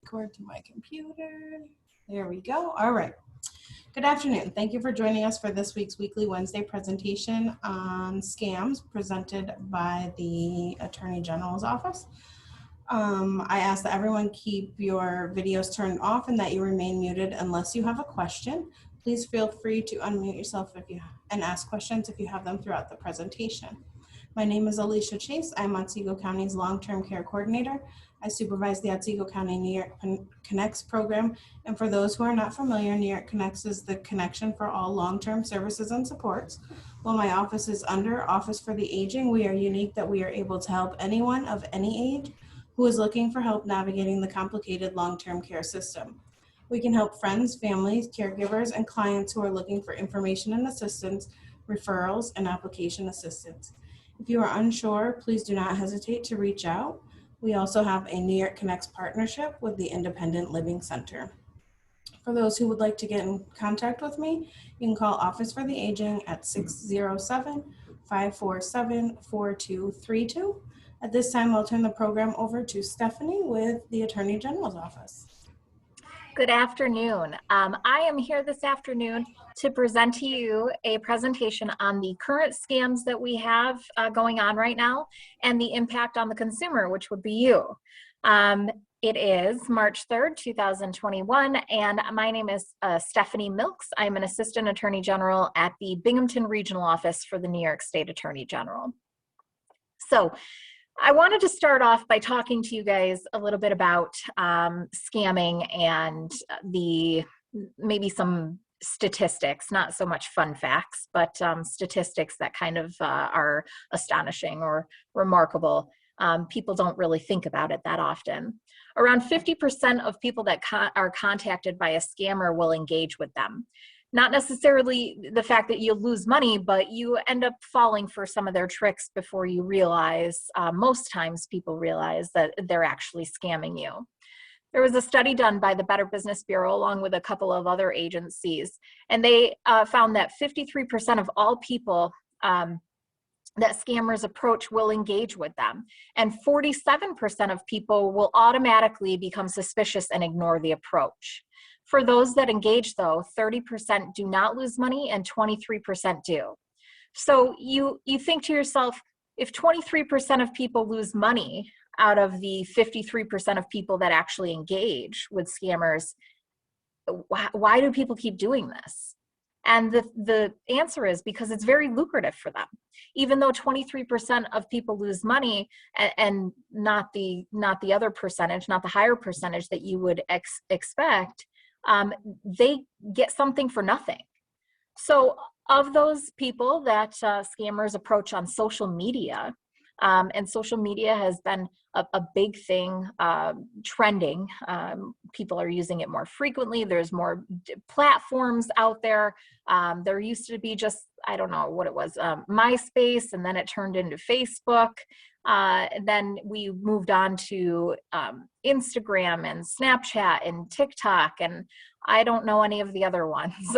record to my computer. There we go. All right. Good afternoon. Thank you for joining us for this week's weekly Wednesday presentation on scams presented by the Attorney General's office. I ask that everyone keep your videos turned off and that you remain muted unless you have a question. Please feel free to unmute yourself and ask questions if you have them throughout the presentation. My name is Alicia Chase. I'm Otsego County's long-term care coordinator. I supervise the Otsego County New York Connects program. And for those who are not familiar, New York Connects is the connection for all long-term services and supports. While my office is under Office for the Aging, we are unique that we are able to help anyone of any age who is looking for help navigating the complicated long-term care system. We can help friends, families, caregivers, and clients who are looking for information and assistance, referrals, and application assistance. If you are unsure, please do not hesitate to reach out. We also have a New York Connects partnership with the Independent Living Center. For those who would like to get in contact with me, you can call Office for the Aging at 607-547-4232. At this time, I'll turn the program over to Stephanie with the Attorney General's office. Good afternoon. I am here this afternoon to present to you a presentation on the current scams that we have going on right now and the impact on the consumer, which would be you. It is March 3rd, 2021, and my name is Stephanie Milks. I'm an Assistant Attorney General at the Binghamton Regional Office for the New York State Attorney General. So, I wanted to start off by talking to you guys a little bit about scamming and maybe some statistics, not so much fun facts, but statistics that kind of are astonishing or remarkable. People don't really think about it that often. Around 50% of people that are contacted by a scammer will engage with them. Not necessarily the fact that you'll lose money, but you end up falling for some of their tricks before you realize, most times people realize that they're actually scamming you. There was a study done by the Better Business Bureau along with a couple of other agencies, and they found that 53% of all people that scammers approach will engage with them, and 47% of people will automatically become suspicious and ignore the approach. For those that engage, though, 30% do not lose money and 23% do. So you think to yourself, if 23% of people lose money out of the 53% of people that actually engage with scammers, why do people keep doing this? And the answer is because it's very lucrative for them. Even though 23% of people lose money and not the other percentage, not the higher percentage that you would expect, they get something for nothing. So of those people that scammers approach on social media, and social media has been a big thing, trending. People are using it more frequently. There's more platforms out there. There used to be just, I don't know what it was, MySpace, and then it turned into Facebook. Then we moved on to Instagram and Snapchat and TikTok, and I don't know any of the other ones.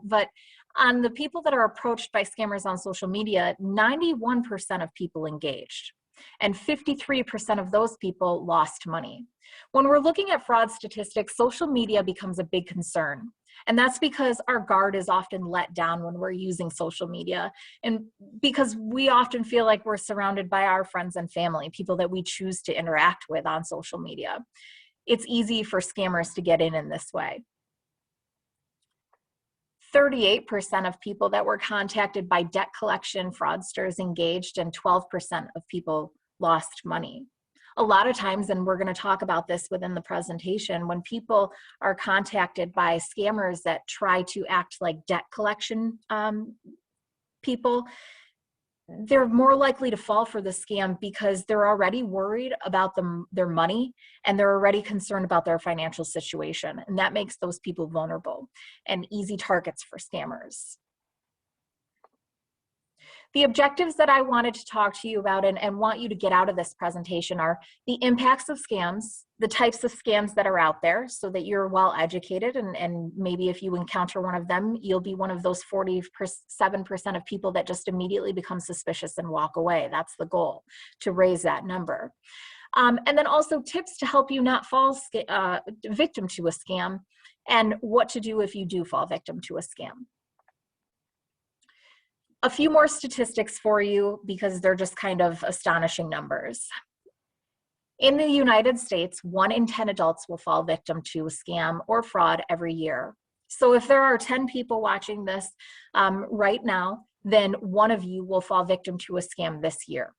But on the people that are approached by scammers on social media, 91% of people engaged, and 53% of those people lost money. When we're looking at fraud statistics, social media becomes a big concern. And that's because our guard is often let down when we're using social media, and because we often feel like we're surrounded by our friends and family, people that we choose to interact with on social media. It's easy for scammers to get in this way. 38% of people that were contacted by debt collection fraudsters engaged, and 12% of people lost money. A lot of times, and we're going to talk about this within the presentation, when people are contacted by scammers that try to act like debt collection people, they're more likely to fall for the scam because they're already worried about their money, and they're already concerned about their financial situation. And that makes those people vulnerable and easy targets for scammers. The objectives that I wanted to talk to you about and want you to get out of this presentation are the impacts of scams, the types of scams that are out there so that you're well educated, and maybe if you encounter one of them, you'll be one of those 47% of people that just immediately become suspicious and walk away. That's the goal, to raise that number. And then also tips to help you not fall victim to a scam, and what to do if you do fall victim to a scam. A few more statistics for you because they're just kind of astonishing numbers. In the United States, 1 in 10 adults will fall victim to a scam or fraud every year. So if there are 10 people watching this right now, then 1 of you will fall victim to a scam this year.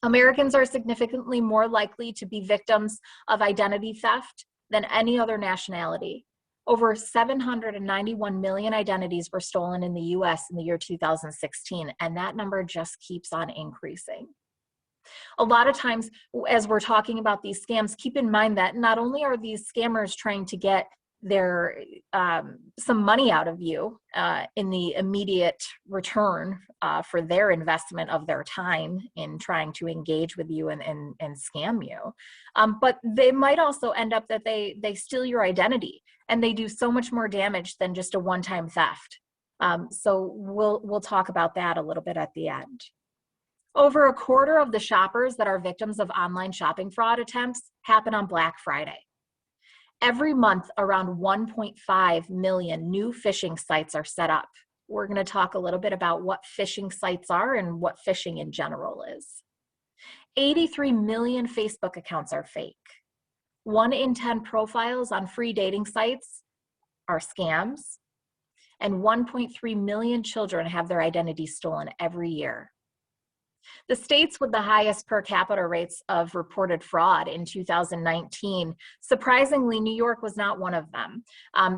Americans are significantly more likely to be victims of identity theft than any other nationality. Over 791 million identities were stolen in the US in the year 2016, and that number just keeps on increasing. A lot of times, as we're talking about these scams, keep in mind that not only are these scammers trying to get their some money out of you in the immediate return for their investment of their time in trying to engage with you and scam you, but they might also end up that they steal your identity, and they do so much more damage than just a one-time theft. So we'll talk about that a little bit at the end. Over a quarter of the shoppers that are victims of online shopping fraud attempts happen on Black Friday. Every month, around 1.5 million new phishing sites are set up. We're going to talk a little bit about what phishing sites are and what phishing in general is. 83 million Facebook accounts are fake. 1 in 10 profiles on free dating sites are scams. And 1.3 million children have their identities stolen every year. The states with the highest per capita rates of reported fraud in 2019, surprisingly, New York was not one of them.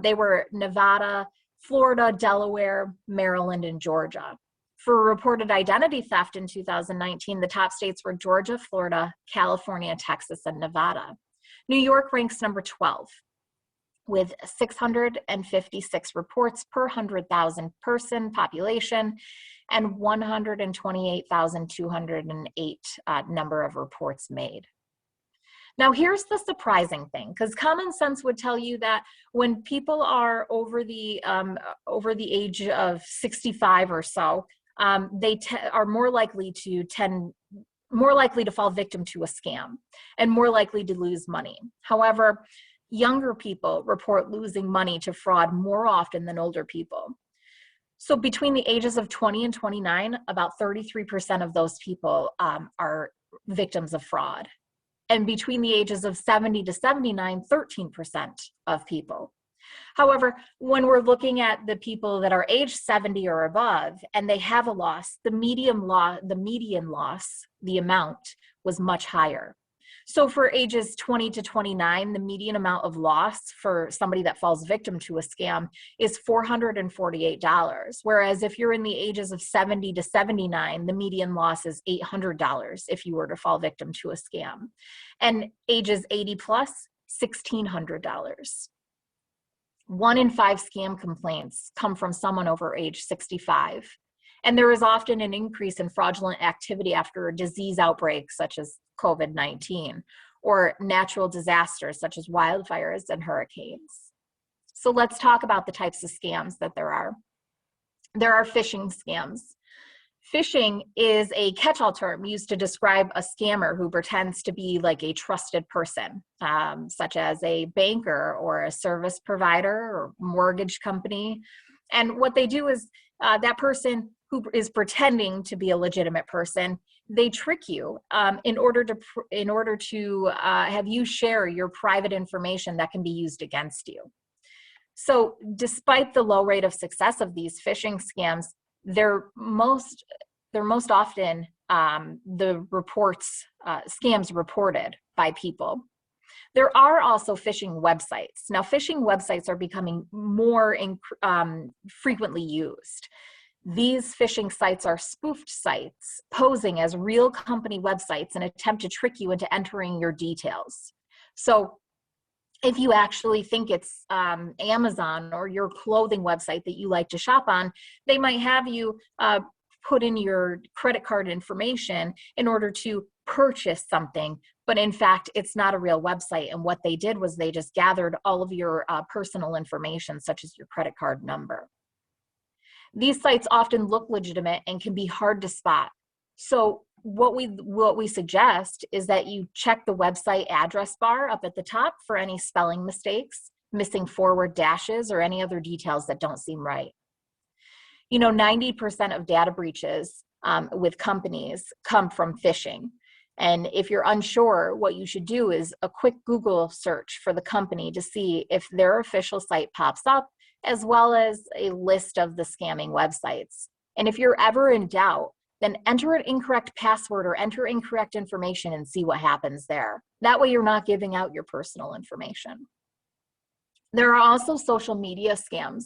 They were Nevada, Florida, Delaware, Maryland, and Georgia. For reported identity theft in 2019, the top states were Georgia, Florida, California, Texas, and Nevada. New York ranks number 12 with 656 reports per 100,000 person population and 128,208 number of reports made. Now here's the surprising thing, because common sense would tell you that when people are over the age of 65 or so, they are more likely to fall victim to a scam and more likely to lose money. However, younger people report losing money to fraud more often than older people. So between the ages of 20 and 29, about 33% of those people are victims of fraud. And between the ages of 70 to 79, 13% of people. However, when we're looking at the people that are age 70 or above and they have a loss, the median loss, the amount was much higher. So for ages 20 to 29, the median amount of loss for somebody that falls victim to a scam is $448. Whereas if you're in the ages of 70 to 79, the median loss is $800 if you were to fall victim to a scam. And ages 80 plus, $1,600. 1 in 5 scam complaints come from someone over age 65. And there is often an increase in fraudulent activity after a disease outbreak, such as COVID-19, or natural disasters, such as wildfires and hurricanes. So let's talk about the types of scams that there are. There are phishing scams. Phishing is a catch-all term used to describe a scammer who pretends to be like a trusted person, such as a banker or a service provider or mortgage company. And what they do is that person who is pretending to be a legitimate person, they trick you in order to have you share your private information that can be used against you. So despite the low rate of success of these phishing scams, they're most often the scams reported by people. There are also phishing websites. Now, phishing websites are becoming more frequently used. These phishing sites are spoofed sites posing as real company websites and attempt to trick you into entering your details. So if you actually think it's Amazon or your clothing website that you like to shop on, they might have you put in your credit card information in order to purchase something, but in fact, it's not a real website. And what they did was they just gathered all of your personal information, such as your credit card number. These sites often look legitimate and can be hard to spot. So what we suggest is that you check the website address bar up at the top for any spelling mistakes, missing forward dashes, or any other details that don't seem right. 90% of data breaches with companies come from phishing. And if you're unsure, what you should do is a quick Google search for the company to see if their official site pops up, as well as a list of the scamming websites. And if you're ever in doubt, then enter an incorrect password or enter incorrect information and see what happens there. That way you're not giving out your personal information. There are also social media scams.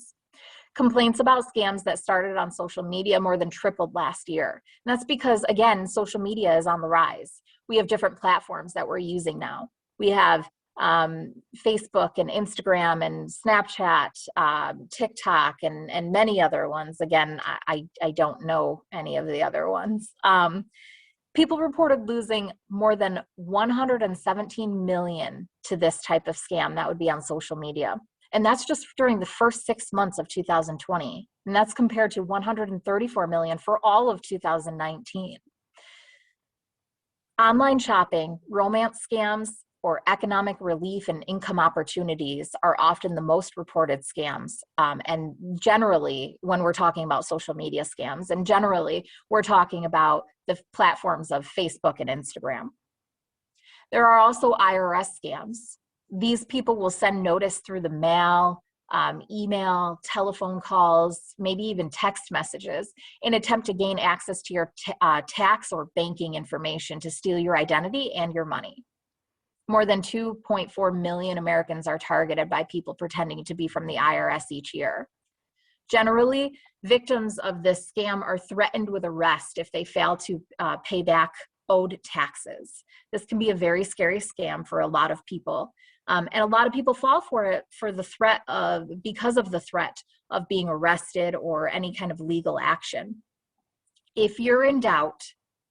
Complaints about scams that started on social media more than tripled last year. And that's because, again, social media is on the rise. We have different platforms that we're using now. We have Facebook and Instagram and Snapchat, TikTok, and many other ones. Again, I don't know any of the other ones. People reported losing more than 117 million to this type of scam that would be on social media. And that's just during the first 6 months of 2020. And that's compared to 134 million for all of 2019. Online shopping, romance scams, or economic relief and income opportunities are often the most reported scams. And generally, when we're talking about social media scams, and generally, we're talking about the platforms of Facebook and Instagram. There are also IRS scams. These people will send notice through the mail, email, telephone calls, maybe even text messages in attempt to gain access to your tax or banking information to steal your identity and your money. More than 2.4 million Americans are targeted by people pretending to be from the IRS each year. Generally, victims of this scam are threatened with arrest if they fail to pay back owed taxes. This can be a very scary scam for a lot of people. And a lot of people fall for it because of the threat of being arrested or any kind of legal action. If you're in doubt,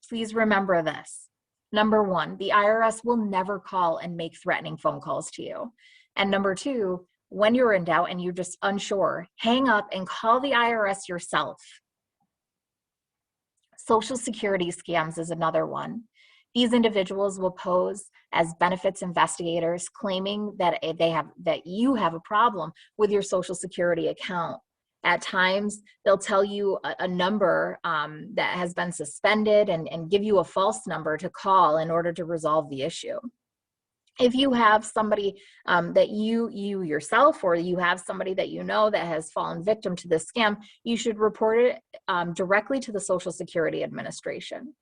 please remember this. Number one, the IRS will never call and make threatening phone calls to you. And number two, when you're in doubt and you're just unsure, hang up and call the IRS yourself. Social Security scams is another one. These individuals will pose as benefits investigators, claiming that you have a problem with your Social Security account. At times, they'll tell you a number that has been suspended and give you a false number to call in order to resolve the issue. If you have somebody that you yourself, or you have somebody that you know that has fallen victim to this scam, you should report it directly to the Social Security Administration.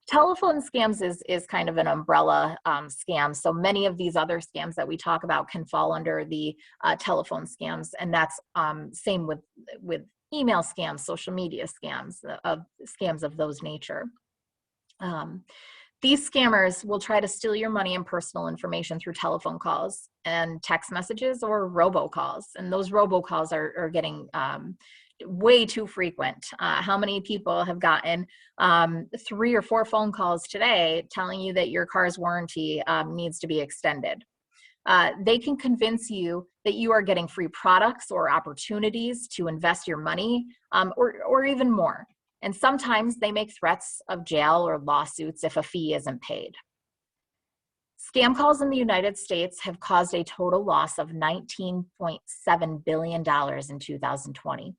Telephone scams is kind of an umbrella scam. So many of these other scams that we talk about can fall under the telephone scams, and that's same with email scams, social media scams, scams of those nature. These scammers will try to steal your money and personal information through telephone calls and text messages or robocalls, and those robocalls are getting way too frequent. How many people have gotten 3 or 4 phone calls today telling you that your car's warranty needs to be extended? They can convince you that you are getting free products or opportunities to invest your money, or even more. And sometimes they make threats of jail or lawsuits if a fee isn't paid. Scam calls in the United States have caused a total loss of $19.7 billion in 2020.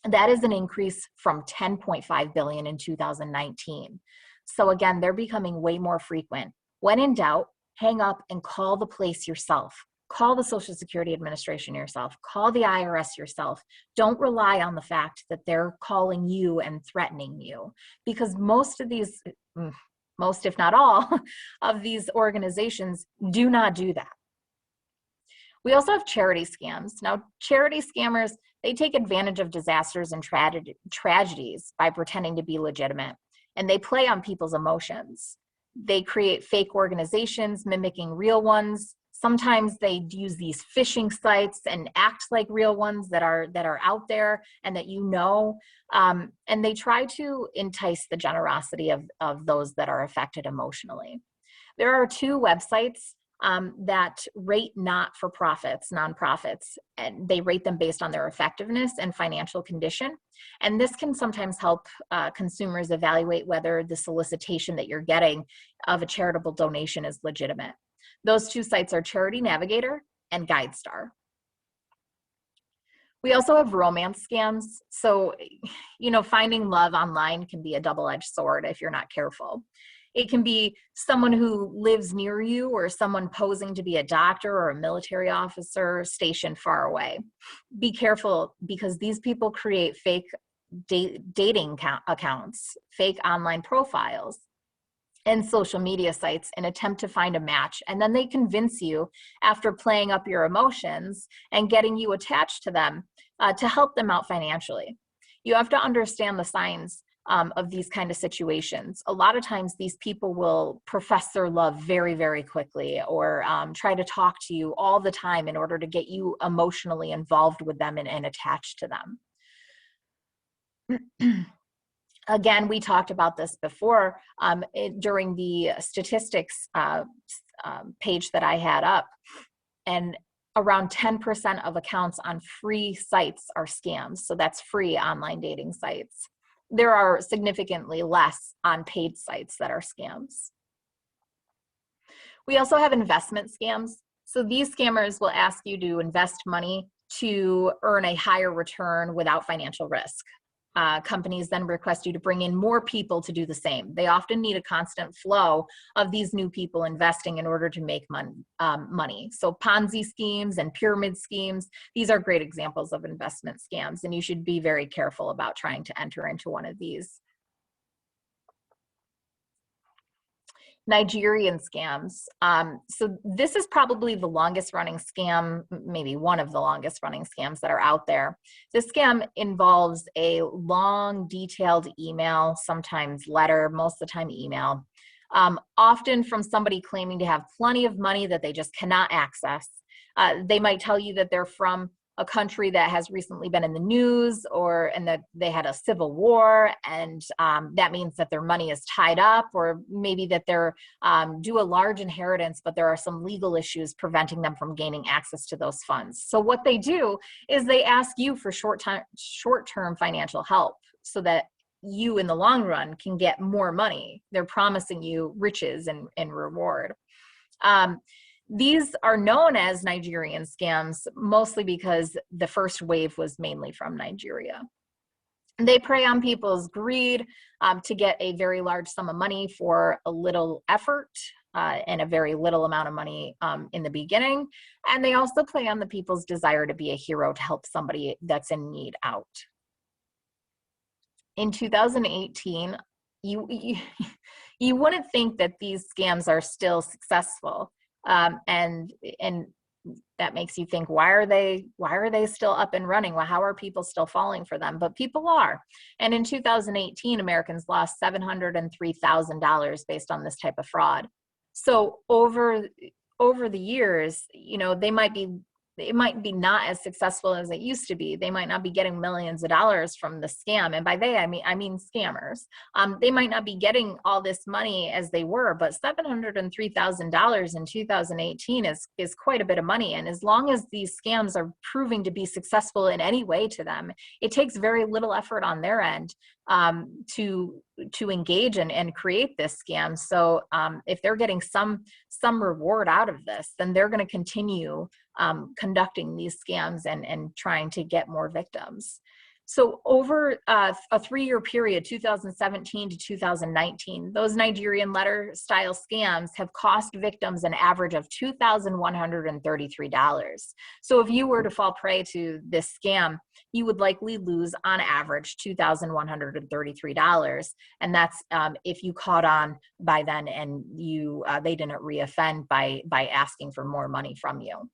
That is an increase from $10.5 billion in 2019. So again, they're becoming way more frequent. When in doubt, hang up and call the place yourself. Call the Social Security Administration yourself. Call the IRS yourself. Don't rely on the fact that they're calling you and threatening you, because most if not all, of these organizations do not do that. We also have charity scams. Now, charity scammers, they take advantage of disasters and tragedies by pretending to be legitimate, and they play on people's emotions. They create fake organizations mimicking real ones. Sometimes they use these phishing sites and act like real ones that are out there and that you know, and they try to entice the generosity of those that are affected emotionally. There are 2 websites that rate not-for-profits, nonprofits, and they rate them based on their effectiveness and financial condition. And this can sometimes help consumers evaluate whether the solicitation that you're getting of a charitable donation is legitimate. Those two sites are Charity Navigator and GuideStar. We also have romance scams. So, finding love online can be a double-edged sword if you're not careful. It can be someone who lives near you or someone posing to be a doctor or a military officer stationed far away. Be careful, because these people create fake dating accounts, fake online profiles, and social media sites in attempt to find a match. And then they convince you, after playing up your emotions and getting you attached to them, to help them out financially. You have to understand the signs of these kind of situations. A lot of times these people will profess their love very, very quickly, or try to talk to you all the time in order to get you emotionally involved with them and attached to them. Again, we talked about this before during the statistics page that I had up, and around 10% of accounts on free sites are scams. So that's free online dating sites. There are significantly less on paid sites that are scams. We also have investment scams. So these scammers will ask you to invest money to earn a higher return without financial risk. Companies then request you to bring in more people to do the same. They often need a constant flow of these new people investing in order to make money. So Ponzi schemes and pyramid schemes, these are great examples of investment scams, and you should be very careful about trying to enter into one of these. Nigerian scams. So this is probably the longest running scam, maybe one of the longest running scams that are out there. This scam involves a long, detailed email, sometimes letter, most of the time email, often from somebody claiming to have plenty of money that they just cannot access. They might tell you that they're from a country that has recently been in the news, and that they had a civil war, and that means that their money is tied up, or maybe that they're due a large inheritance, but there are some legal issues preventing them from gaining access to those funds. So what they do is they ask you for short-term financial help so that you in the long run can get more money. They're promising you riches and reward. These are known as Nigerian scams, mostly because the first wave was mainly from Nigeria. They prey on people's greed to get a very large sum of money for a little effort and a very little amount of money in the beginning. And they also play on the people's desire to be a hero to help somebody that's in need out. In 2018, you wouldn't think that these scams are still successful. And that makes you think, why are they still up and running? Well, how are people still falling for them? But people are. And in 2018, Americans lost $703,000 based on this type of fraud. So over the years, it might be not as successful as it used to be. They might not be getting millions of dollars from the scam. And by they, I mean scammers. They might not be getting all this money as they were, but $703,000 in 2018 is quite a bit of money. And as long as these scams are proving to be successful in any way to them, it takes very little effort on their end to engage and create this scam. So if they're getting some reward out of this, then they're going to continue conducting these scams and trying to get more victims. So over a 3-year period, 2017 to 2019, those Nigerian letter style scams have cost victims an average of $2,133. So if you were to fall prey to this scam, you would likely lose on average $2,133. And that's if you caught on by then and they didn't reoffend by asking for more money from you.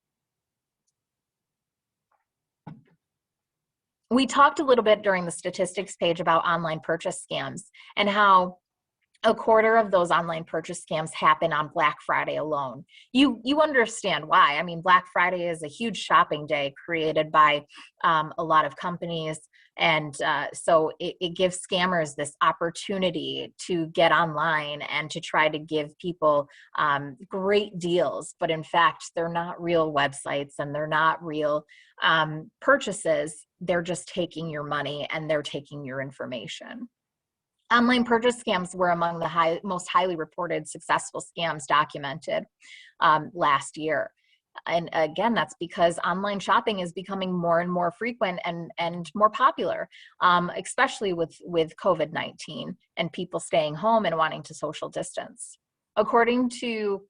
We talked a little bit during the statistics page about online purchase scams and how A quarter of those online purchase scams happen on Black Friday alone. You understand why. I mean, Black Friday is a huge shopping day created by a lot of companies. And so it gives scammers this opportunity to get online and to try to give people great deals. But in fact, they're not real websites and they're not real purchases. They're just taking your money and they're taking your information. Online purchase scams were among the most highly reported successful scams documented last year. And again, that's because online shopping is becoming more and more frequent and more popular, especially with COVID-19 and people staying home and wanting to social distance. According to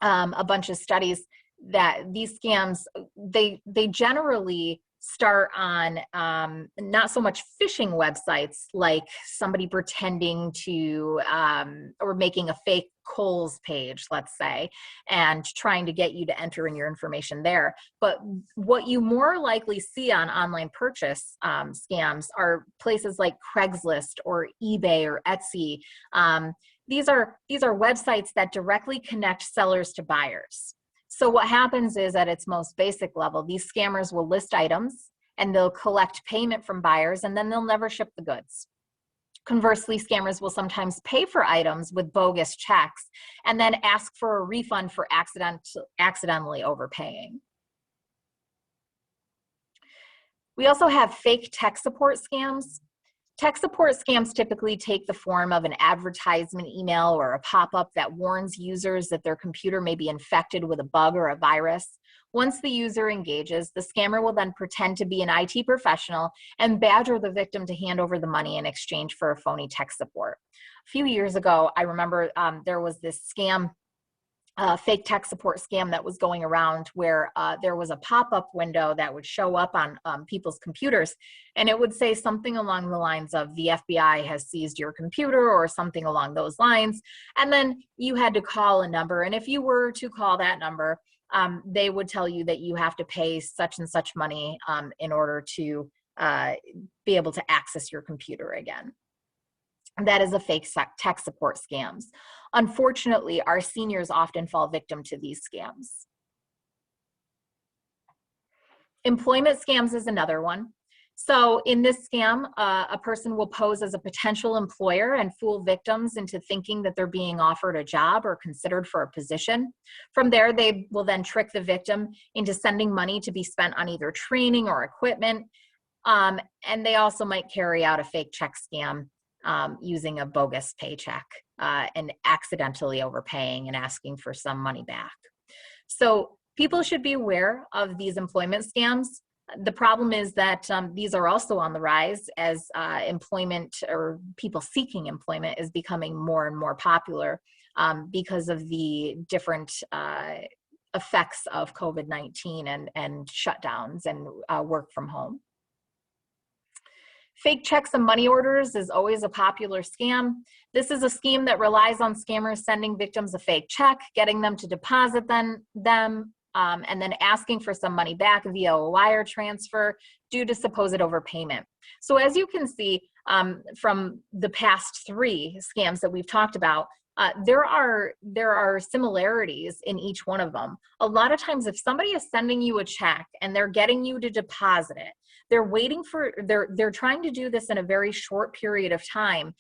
a bunch of studies, that these scams, they generally start on not so much phishing websites, like somebody pretending to or making a fake Kohl's page, let's say, and trying to get you to enter in your information there. But what you more likely see on online purchase scams are places like Craigslist or eBay or Etsy. These are websites that directly connect sellers to buyers. So what happens is, at its most basic level, these scammers will list items and they'll collect payment from buyers, and then they'll never ship the goods. Conversely, scammers will sometimes pay for items with bogus checks and then ask for a refund for accidentally overpaying. We also have fake tech support scams. Tech support scams typically take the form of an advertisement email or a pop-up that warns users that their computer may be infected with a bug or a virus. Once the user engages, the scammer will then pretend to be an IT professional and badger the victim to hand over the money in exchange for a phony tech support. A few years ago, I remember there was this scam, fake tech support scam that was going around where there was a pop-up window that would show up on people's computers, and it would say something along the lines of, the FBI has seized your computer, or something along those lines. And then you had to call a number, and if you were to call that number, they would tell you that you have to pay such and such money in order to be able to access your computer again. That is a fake tech support scams. Unfortunately, our seniors often fall victim to these scams. Employment scams is another one. So in this scam, a person will pose as a potential employer and fool victims into thinking that they're being offered a job or considered for a position. From there, they will then trick the victim into sending money to be spent on either training or equipment. And they also might carry out a fake check scam using a bogus paycheck and accidentally overpaying and asking for some money back. So people should be aware of these employment scams. The problem is that these are also on the rise as employment, or people seeking employment, is becoming more and more popular because of the different effects of COVID-19 and shutdowns and work from home. Fake checks and money orders is always a popular scam. This is a scheme that relies on scammers sending victims a fake check, getting them to deposit them, and then asking for some money back via a wire transfer due to supposed overpayment. So as you can see from the past 3 scams that we've talked about, there are similarities in each one of them. A lot of times, if somebody is sending you a check and they're getting you to deposit it, they're trying to do this in a very short period of time,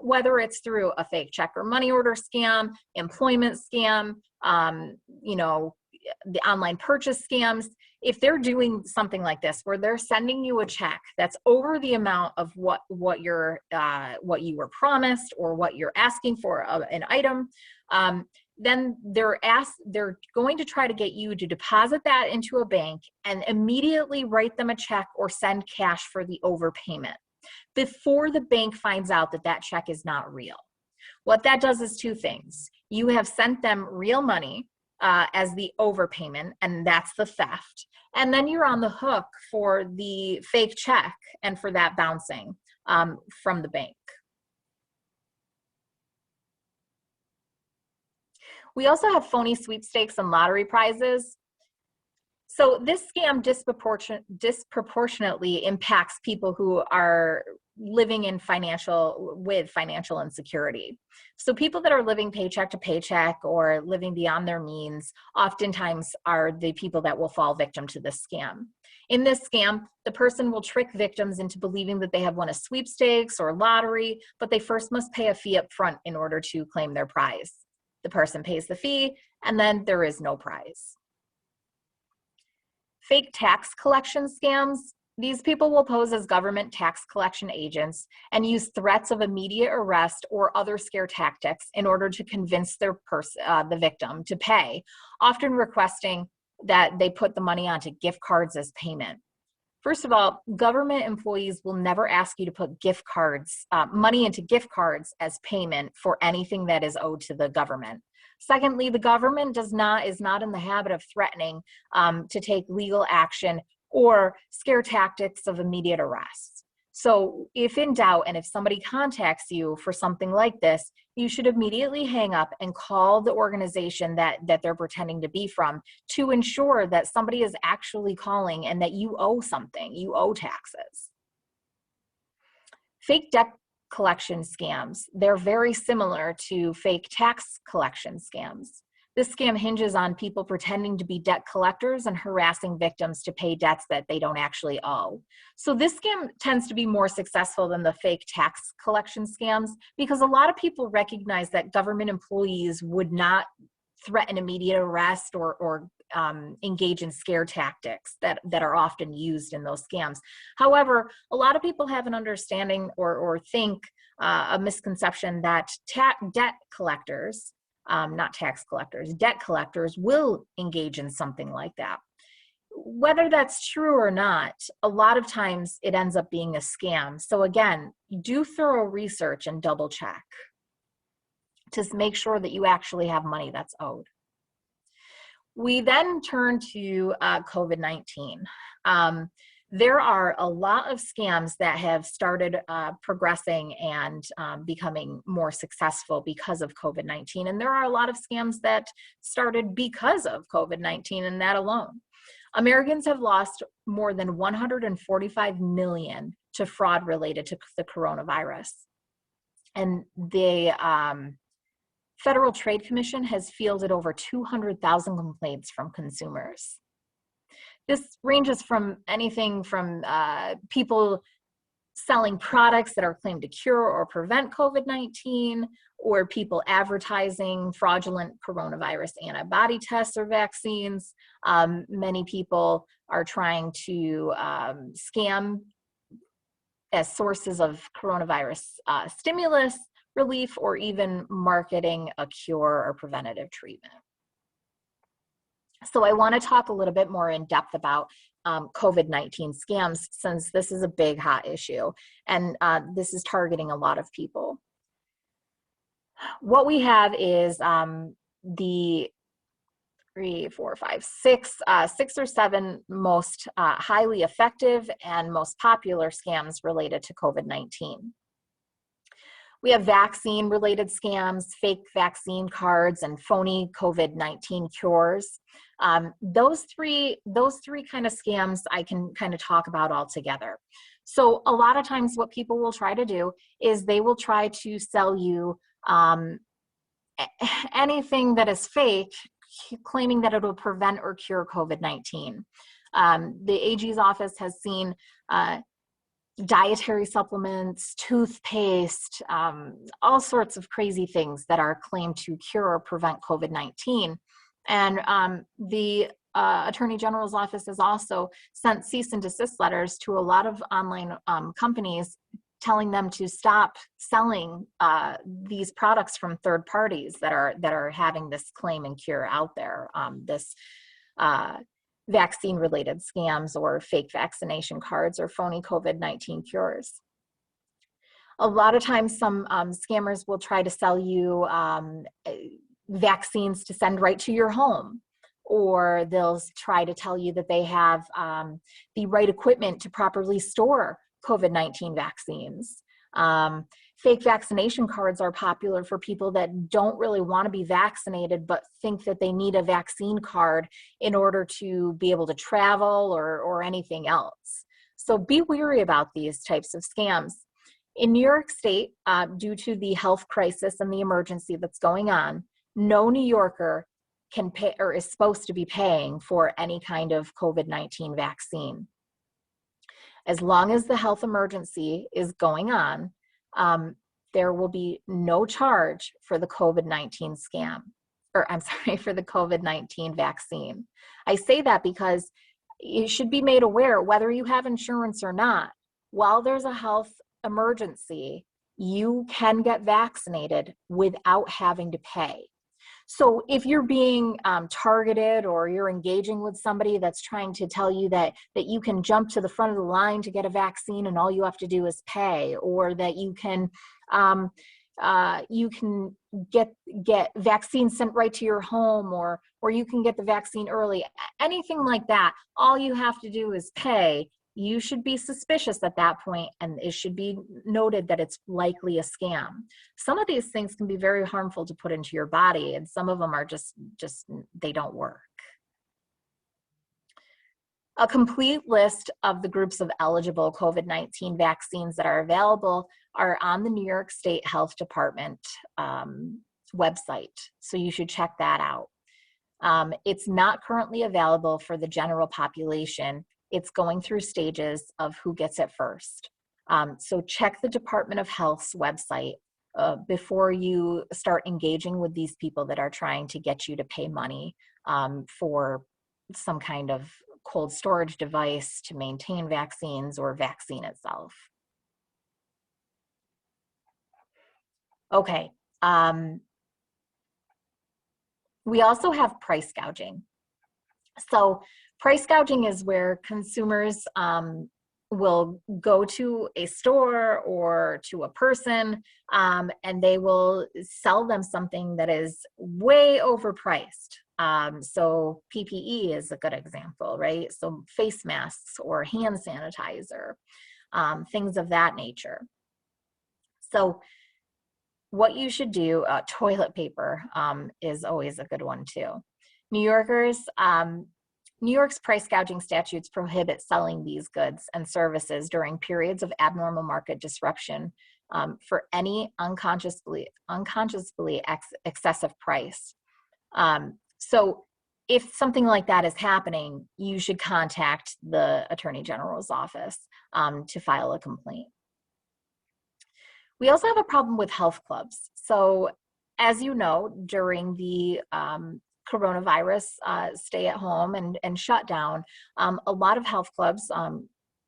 whether it's through a fake check or money order scam, employment scam, the online purchase scams. If they're doing something like this, where they're sending you a check that's over the amount of what you were promised or what you're asking for an item, then they're going to try to get you to deposit that into a bank and immediately write them a check or send cash for the overpayment before the bank finds out that that check is not real. What that does is 2 things. You have sent them real money as the overpayment, and that's the theft. And then you're on the hook for the fake check and for that bouncing from the bank. We also have phony sweepstakes and lottery prizes. So this scam disproportionately impacts people who are living in with financial insecurity. So people that are living paycheck to paycheck or living beyond their means oftentimes are the people that will fall victim to this scam. In this scam, the person will trick victims into believing that they have won a sweepstakes or lottery, but they first must pay a fee up front in order to claim their prize. The person pays the fee, and then there is no prize. Fake tax collection scams. These people will pose as government tax collection agents and use threats of immediate arrest or other scare tactics in order to convince the victim to pay, often requesting that they put the money onto gift cards as payment. First of all, government employees will never ask you to put money into gift cards as payment for anything that is owed to the government. Secondly, the government is not in the habit of threatening to take legal action or scare tactics of immediate arrest. So if in doubt, and if somebody contacts you for something like this, you should immediately hang up and call the organization that they're pretending to be from to ensure that somebody is actually calling and that you owe something, you owe taxes. Fake debt collection scams. They're very similar to fake tax collection scams. This scam hinges on people pretending to be debt collectors and harassing victims to pay debts that they don't actually owe. So this scam tends to be more successful than the fake tax collection scams because a lot of people recognize that government employees would not threaten immediate arrest or engage in scare tactics that are often used in those scams. However, a lot of people have an understanding or think a misconception that debt collectors, not tax collectors, debt collectors will engage in something like that. Whether that's true or not, a lot of times it ends up being a scam. So again, do thorough research and double check to make sure that you actually have money that's owed. We then turn to COVID-19. There are a lot of scams that have started progressing and becoming more successful because of COVID-19. And there are a lot of scams that started because of COVID-19 and that alone. Americans have lost more than 145 million to fraud related to the coronavirus. And the Federal Trade Commission has fielded over 200,000 complaints from consumers. This ranges from anything from people selling products that are claimed to cure or prevent COVID-19, or people advertising fraudulent coronavirus antibody tests or vaccines. Many people are trying to scam as sources of coronavirus stimulus, relief, or even marketing a cure or preventative treatment. So I want to talk a little bit more in depth about COVID-19 scams, since this is a big hot issue and this is targeting a lot of people. What we have is the 6 or 7 most highly effective and most popular scams related to COVID-19. We have vaccine-related scams, fake vaccine cards, and phony COVID-19 cures. Those three kind of scams I can kind of talk about all together. So a lot of times what people will try to do is they will try to sell you anything that is fake, claiming that it will prevent or cure COVID-19. The AG's office has seen dietary supplements, toothpaste, all sorts of crazy things that are claimed to cure or prevent COVID-19. And the Attorney General's office has also sent cease and desist letters to a lot of online companies telling them to stop selling these products from third parties that are having this claim and cure out there, this vaccine-related scams or fake vaccination cards or phony COVID-19 cures. A lot of times some scammers will try to sell you vaccines to send right to your home, or they'll try to tell you that they have the right equipment to properly store COVID-19 vaccines. Fake vaccination cards are popular for people that don't really want to be vaccinated, but think that they need a vaccine card in order to be able to travel or anything else. So be wary about these types of scams. In New York State, due to the health crisis and the emergency that's going on, no New Yorker can pay or is supposed to be paying for any kind of COVID-19 vaccine. As long as the health emergency is going on, there will be no charge for the COVID-19 scam, or I'm sorry, for the COVID-19 vaccine. I say that because you should be made aware, whether you have insurance or not, while there's a health emergency, you can get vaccinated without having to pay. So if you're being targeted, or you're engaging with somebody that's trying to tell you that you can jump to the front of the line to get a vaccine and all you have to do is pay, or that you can get vaccines sent right to your home, or you can get the vaccine early, anything like that, all you have to do is pay. You should be suspicious at that point, and it should be noted that it's likely a scam. Some of these things can be very harmful to put into your body, and some of them are just they don't work. A complete list of the groups of eligible COVID-19 vaccines that are available are on the New York State Health Department website, so you should check that out. It's not currently available for the general population. It's going through stages of who gets it first. So check the Department of Health's website before you start engaging with these people that are trying to get you to pay money for some kind of cold storage device to maintain vaccines or vaccine itself. Okay. We also have price gouging. So price gouging is where consumers will go to a store or to a person and they will sell them something that is way overpriced. So PPE is a good example, right? So face masks or hand sanitizer, things of that nature. So what you should do, toilet paper is always a good one too. New York's price gouging statutes prohibit selling these goods and services during periods of abnormal market disruption for any unconsciously excessive price. So if something like that is happening, you should contact the Attorney General's office to file a complaint. We also have a problem with health clubs. So as you know, during the coronavirus stay at home and shut down, a lot of health clubs,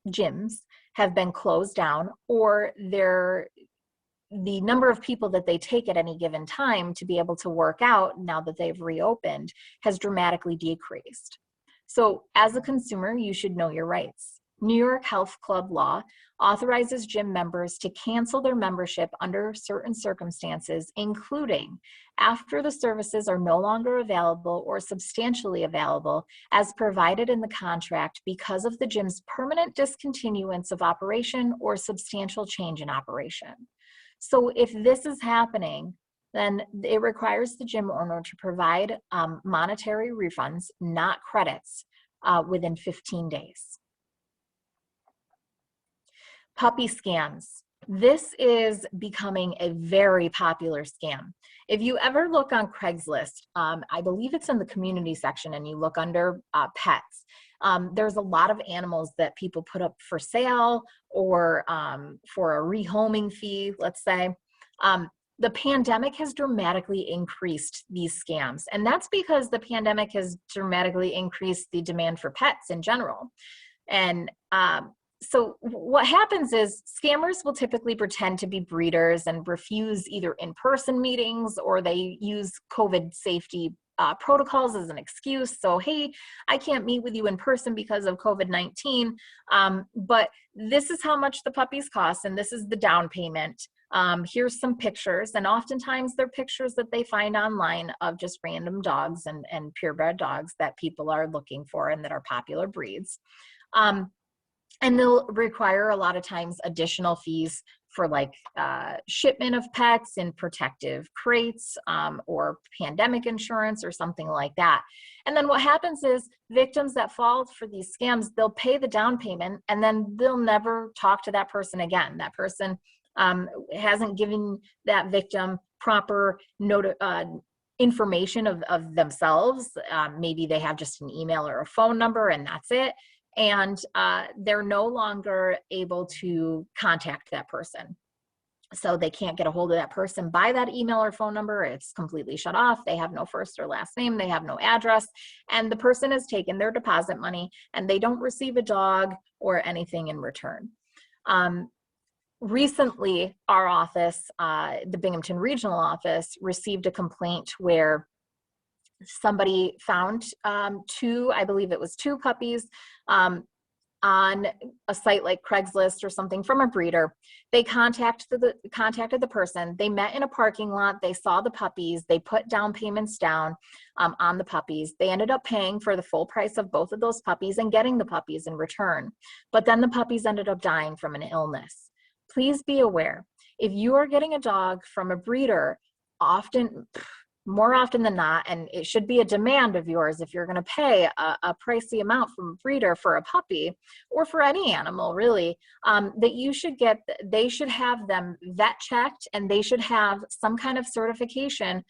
gyms, have been closed down, or the number of people that they take at any given time to be able to work out now that they've reopened has dramatically decreased. So as a consumer, you should know your rights. New York Health Club law authorizes gym members to cancel their membership under certain circumstances, including after the services are no longer available or substantially available as provided in the contract because of the gym's permanent discontinuance of operation or substantial change in operation. So if this is happening, then it requires the gym owner to provide monetary refunds, not credits, within 15 days. Puppy scams. This is becoming a very popular scam. If you ever look on Craigslist, I believe it's in the community section, and you look under pets, there's a lot of animals that people put up for sale or for a rehoming fee, let's say. The pandemic has dramatically increased these scams, and that's because the pandemic has dramatically increased the demand for pets in general. And so what happens is scammers will typically pretend to be breeders and refuse either in-person meetings, or they use COVID safety protocols as an excuse. So, hey, I can't meet with you in person because of COVID-19, but this is how much the puppies cost, and this is the down payment. Here's some pictures, and oftentimes they're pictures that they find online of just random dogs and purebred dogs that people are looking for and that are popular breeds. And they'll require a lot of times additional fees for like shipment of pets in protective crates or pandemic insurance or something like that. And then what happens is victims that fall for these scams, they'll pay the down payment and then they'll never talk to that person again. That person hasn't given that victim proper information of themselves. Maybe they have just an email or a phone number and that's it. And they're no longer able to contact that person. So they can't get a hold of that person by that email or phone number. It's completely shut off. They have no first or last name. They have no address. And the person has taken their deposit money and they don't receive a dog or anything in return. Recently, our office, the Binghamton Regional Office, received a complaint where somebody found I believe it was two puppies on a site like Craigslist or something from a breeder. They contacted the person. They met in a parking lot. They saw the puppies. They put down payments down on the puppies. They ended up paying for the full price of both of those puppies and getting the puppies in return. But then the puppies ended up dying from an illness. Please be aware, if you are getting a dog from a breeder, more often than not, and it should be a demand of yours if you're going to pay a pricey amount from a breeder for a puppy or for any animal really, that they should have them vet checked and they should have some kind of certification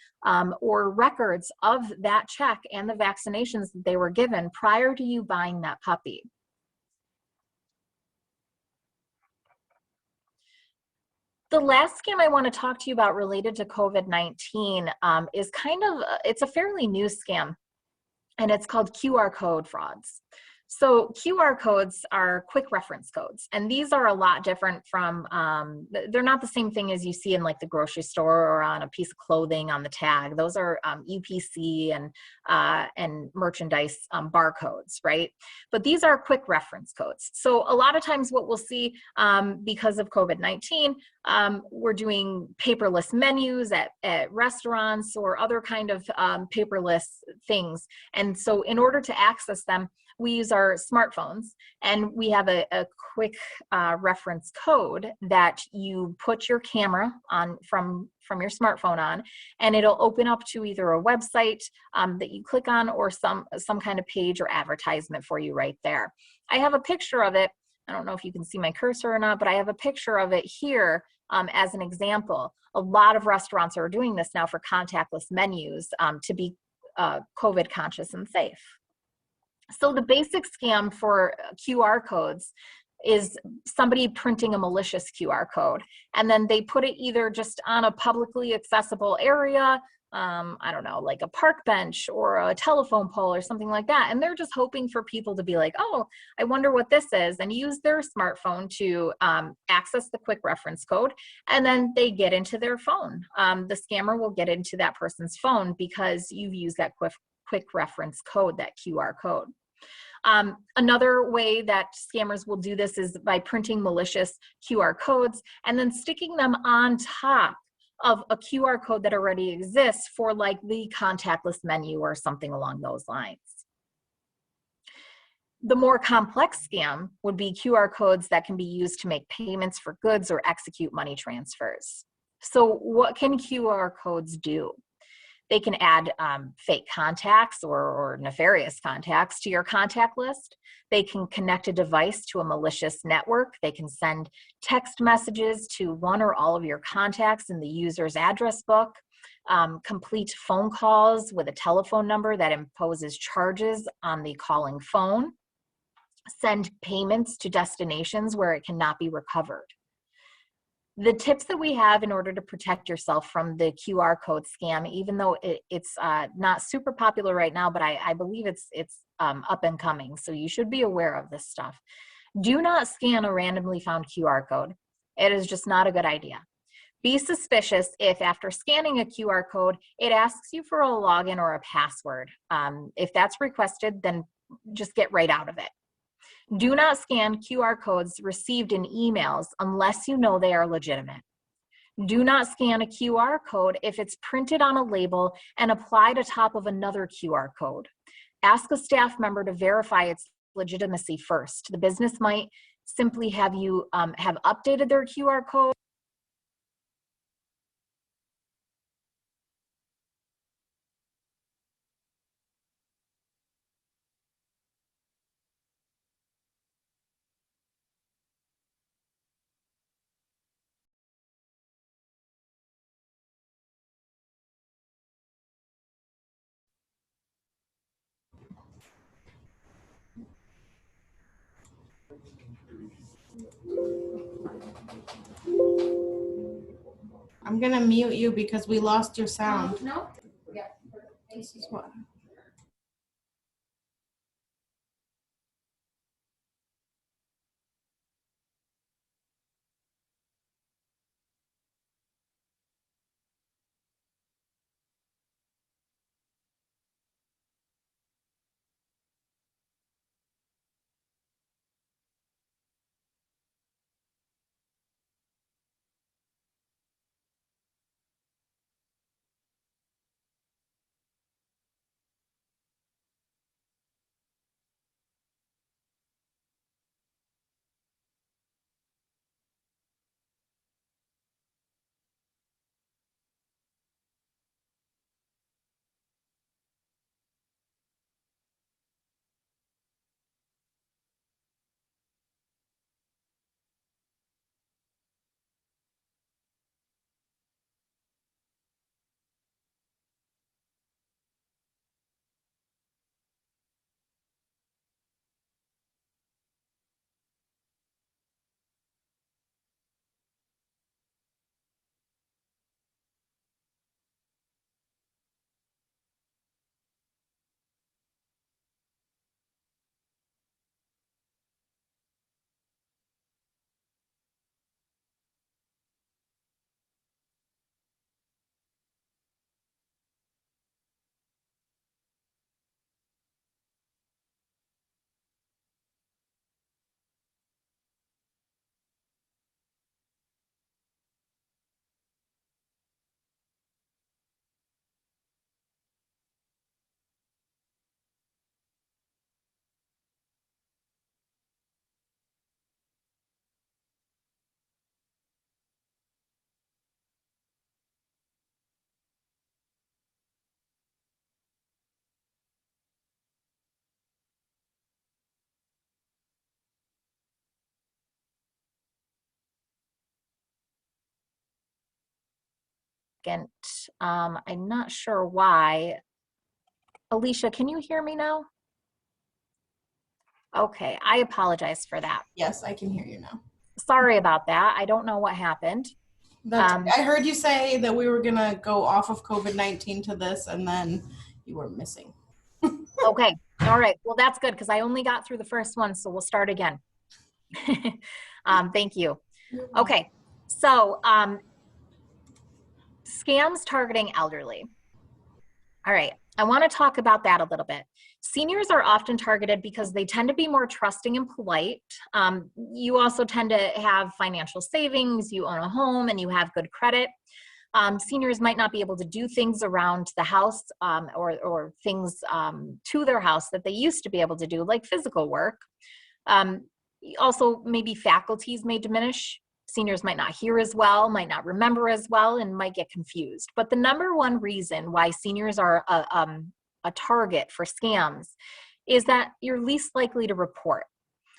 or records of that check and the vaccinations that they were given prior to you buying that puppy. The last scam I want to talk to you about related to COVID-19 is it's a fairly new scam, and it's called QR code frauds. So QR codes are quick reference codes, and these are a lot different from, they're not the same thing as you see in like the grocery store or on a piece of clothing on the tag. Those are UPC and merchandise barcodes, right? But these are quick reference codes. So a lot of times what we'll see because of COVID-19, we're doing paperless menus at restaurants or other kind of paperless things. And so in order to access them, we use our smartphones, and we have a quick reference code that you put your camera on from your smartphone on, and it'll open up to either a website that you click on or some kind of page or advertisement for you right there. I have a picture of it. I don't know if you can see my cursor or not, but I have a picture of it here as an example. A lot of restaurants are doing this now for contactless menus to be COVID conscious and safe. So the basic scam for QR codes is somebody printing a malicious QR code, and then they put it either just on a publicly accessible area, I don't know, like a park bench or a telephone pole or something like that. And they're just hoping for people to be like, oh, I wonder what this is, and use their smartphone to access the quick reference code. And then they get into their phone. The scammer will get into that person's phone because you've used that quick reference code, that QR code. Another way that scammers will do this is by printing malicious QR codes and then sticking them on top of a QR code that already exists for like the contactless menu or something along those lines. The more complex scam would be QR codes that can be used to make payments for goods or execute money transfers. So what can QR codes do? They can add fake contacts or nefarious contacts to your contact list. They can connect a device to a malicious network. They can send text messages to one or all of your contacts in the user's address book, complete phone calls with a telephone number that imposes charges on the calling phone, send payments to destinations where it cannot be recovered. The tips that we have in order to protect yourself from the QR code scam, even though it's not super popular right now, but I believe it's up and coming, so you should be aware of this stuff. Do not scan a randomly found QR code. It is just not a good idea. Be suspicious if after scanning a QR code, it asks you for a login or a password. If that's requested, then just get right out of it. Do not scan QR codes received in emails unless you know they are legitimate. Do not scan a QR code if it's printed on a label and applied atop of another QR code. Ask a staff member to verify it's legitimacy first. The business might simply have you have updated their QR code. I'm gonna mute you because we lost your sound. No. This is what. I'm not sure why. Alicia, can you hear me now? Okay, I apologize for that. Yes, I can hear you now. Sorry about that. I don't know what happened. I heard you say that we were gonna go off of COVID-19 to this, and then you were missing. Okay, all right. Well, that's good because I only got through the first one, so we'll start again. Thank you. Okay, so scams targeting elderly. All right, I want to talk about that a little bit. Seniors are often targeted because they tend to be more trusting and polite. You also tend to have financial savings, you own a home, and you have good credit. Seniors might not be able to do things around the house or things to their house that they used to be able to do, like physical work. Also, maybe faculties may diminish. Seniors might not hear as well, might not remember as well, and might get confused. But the number one reason why seniors are a target for scams is that you're least likely to report.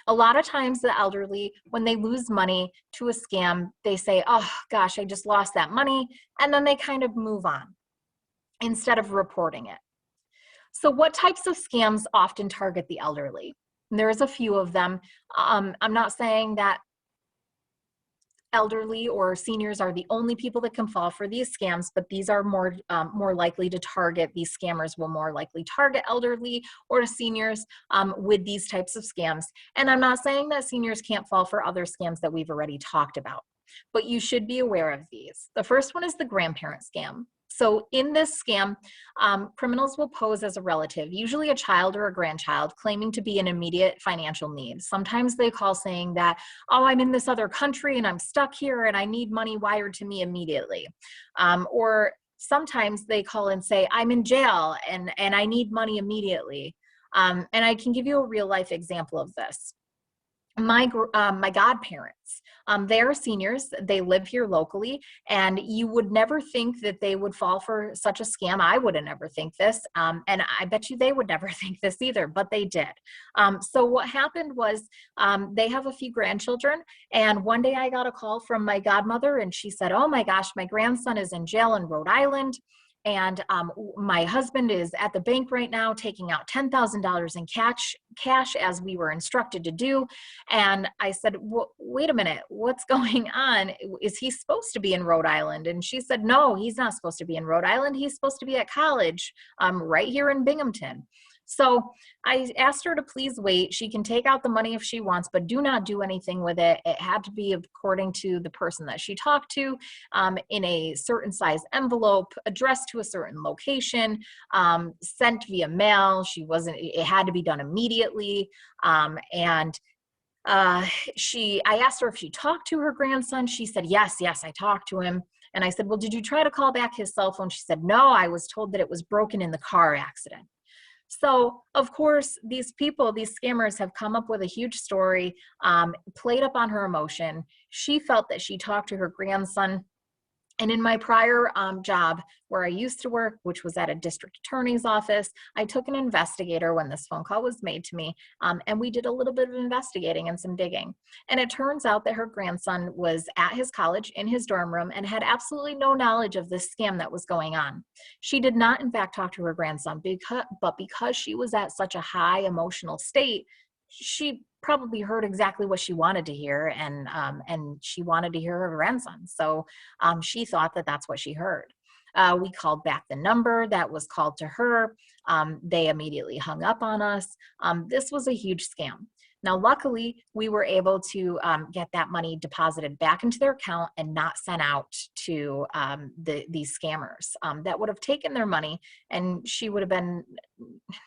A lot of times the elderly, when they lose money to a scam, they say, oh gosh, I just lost that money. And then they kind of move on instead of reporting it. So what types of scams often target the elderly? And there's a few of them. I'm not saying that elderly or seniors are the only people that can fall for these scams, but these are more likely to target, these scammers will more likely target elderly or seniors with these types of scams. And I'm not saying that seniors can't fall for other scams that we've already talked about, but you should be aware of these. The first one is the grandparent scam. So in this scam, criminals will pose as a relative, usually a child or a grandchild, claiming to be in immediate financial need. Sometimes they call saying that, oh, I'm in this other country and I'm stuck here and I need money wired to me immediately. Or sometimes they call and say, I'm in jail and I need money immediately. And I can give you a real life example of this. My godparents, they're seniors, they live here locally, and you would never think that they would fall for such a scam. I would have never think this, and I bet you they would never think this either, but they did. So what happened was, they have a few grandchildren, and one day I got a call from my godmother, and she said, oh my gosh, my grandson is in jail in Rhode Island. And my husband is at the bank right now taking out $10,000 in cash as we were instructed to do. And I said, well, wait a minute, what's going on? Is he supposed to be in Rhode Island? And she said, no, he's not supposed to be in Rhode Island. He's supposed to be at college right here in Binghamton. So I asked her to please wait. She can take out the money if she wants, but do not do anything with it. It had to be according to the person that she talked to, in a certain size envelope, addressed to a certain location, sent via mail. It had to be done immediately. I asked her if she talked to her grandson. She said, yes, I talked to him. And I said, well, did you try to call back his cell phone? She said, no, I was told that it was broken in the car accident. So, of course, these scammers have come up with a huge story, played up on her emotion. She felt that she talked to her grandson. And in my prior job where I used to work, which was at a district attorney's office, I took an investigator when this phone call was made to me, and we did a little bit of investigating and some digging. And it turns out that her grandson was at his college in his dorm room and had absolutely no knowledge of this scam that was going on. She did not, in fact, talk to her grandson, but because she was at such a high emotional state, she probably heard exactly what she wanted to hear, and she wanted to hear her grandson. So she thought that that's what she heard. We called back the number that was called to her. They immediately hung up on us. This was a huge scam. Now, luckily, we were able to get that money deposited back into their account and not sent out to these scammers that would have taken their money, and she would have been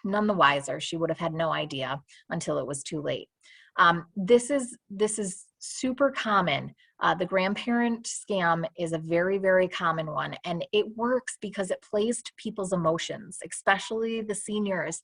none the wiser. She would have had no idea until it was too late. This is super common. The grandparent scam is a very, very common one, and it works because it plays to people's emotions, especially the seniors